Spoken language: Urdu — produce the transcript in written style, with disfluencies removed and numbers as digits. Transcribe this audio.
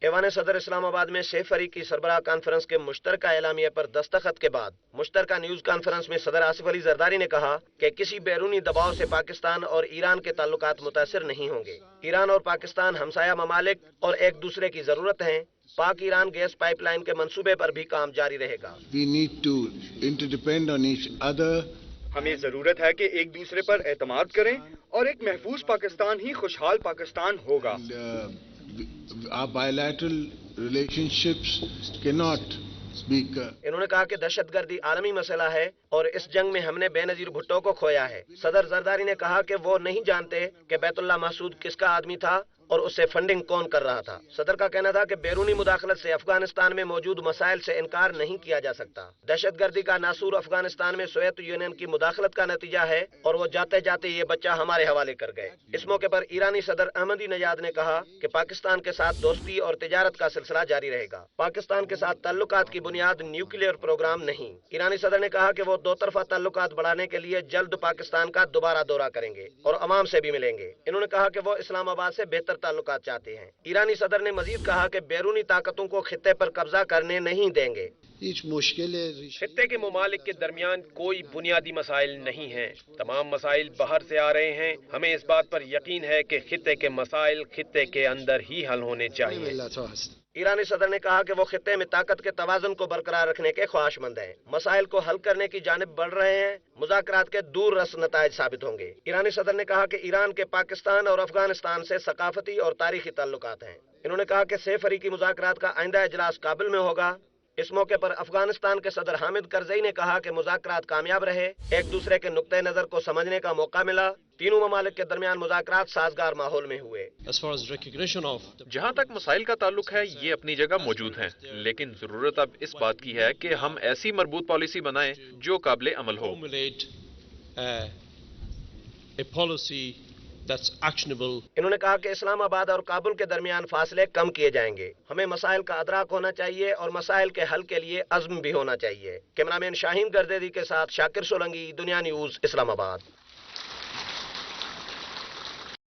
ایوان صدر اسلام آباد میں 6 فریقی سربراہ کانفرنس کے مشترکہ اعلامیے پر دستخط کے بعد مشترکہ نیوز کانفرنس میں صدر آصف علی زرداری نے کہا کہ کسی بیرونی دباؤ سے پاکستان اور ایران کے تعلقات متاثر نہیں ہوں گے۔ ایران اور پاکستان ہمسایہ ممالک اور ایک دوسرے کی ضرورت ہیں۔ پاک ایران گیس پائپ لائن کے منصوبے پر بھی کام جاری رہے گا۔ ہمیں ضرورت ہے کہ ایک دوسرے پر اعتماد کریں اور ایک محفوظ پاکستان ہی خوشحال پاکستان ہوگا۔ Our bilateral relationships cannot be انہوں نے کہا کہ دہشت گردی عالمی مسئلہ ہے اور اس جنگ میں ہم نے بے نظیر بھٹو کو کھویا ہے۔ صدر زرداری نے کہا کہ وہ نہیں جانتے کہ بیت اللہ محسود کس کا آدمی تھا اور اس سے فنڈنگ کون کر رہا تھا۔ صدر کا کہنا تھا کہ بیرونی مداخلت سے افغانستان میں موجود مسائل سے انکار نہیں کیا جا سکتا۔ دہشت گردی کا ناسور افغانستان میں سوویت یونین کی مداخلت کا نتیجہ ہے اور وہ جاتے جاتے یہ بچہ ہمارے حوالے کر گئے۔ اس موقع پر ایرانی صدر احمدی نژاد نے کہا کہ پاکستان کے ساتھ دوستی اور تجارت کا سلسلہ جاری رہے گا۔ پاکستان کے ساتھ تعلقات کی بنیاد نیوکلیئر پروگرام نہیں۔ ایرانی صدر نے کہا کہ وہ دو طرفہ تعلقات بڑھانے کے لیے جلد پاکستان کا دوبارہ دورہ کریں گے اور عوام سے بھی ملیں گے۔ انہوں نے کہا کہ وہ اسلام آباد سے بہتر تعلقات چاہتے ہیں۔ ایرانی صدر نے مزید کہا کہ بیرونی طاقتوں کو خطے پر قبضہ کرنے نہیں دیں گے۔ خطے کے ممالک کے درمیان کوئی بنیادی مسائل نہیں ہیں، تمام مسائل باہر سے آ رہے ہیں۔ ہمیں اس بات پر یقین ہے کہ خطے کے مسائل خطے کے اندر ہی حل ہونے چاہیے۔ ایرانی صدر نے کہا کہ وہ خطے میں طاقت کے توازن کو برقرار رکھنے کے خواہش مند ہیں، مسائل کو حل کرنے کی جانب بڑھ رہے ہیں، مذاکرات کے دور رس نتائج ثابت ہوں گے۔ ایرانی صدر نے کہا کہ ایران کے پاکستان اور افغانستان سے ثقافتی اور تاریخی تعلقات ہیں۔ انہوں نے کہا کہ 6 فریقی مذاکرات کا آئندہ اجلاس کابل میں ہوگا۔ اس موقع پر افغانستان کے صدر حامد کرزئی نے کہا کہ مذاکرات کامیاب رہے، ایک دوسرے کے نقطۂ نظر کو سمجھنے کا موقع ملا، تینوں ممالک کے درمیان مذاکرات سازگار ماحول میں ہوئے۔ جہاں تک مسائل کا تعلق ہے یہ اپنی جگہ موجود ہیں، لیکن ضرورت اب اس بات کی ہے کہ ہم ایسی مربوط پالیسی بنائیں جو قابل عمل ہو۔ انہوں نے کہا کہ اسلام آباد اور کابل کے درمیان فاصلے کم کیے جائیں گے، ہمیں مسائل کا ادراک ہونا چاہیے اور مسائل کے حل کے لیے عزم بھی ہونا چاہیے۔ کیمرامین شاہین گردیدی کے ساتھ شاکر سولنگی، دنیا نیوز، اسلام آباد۔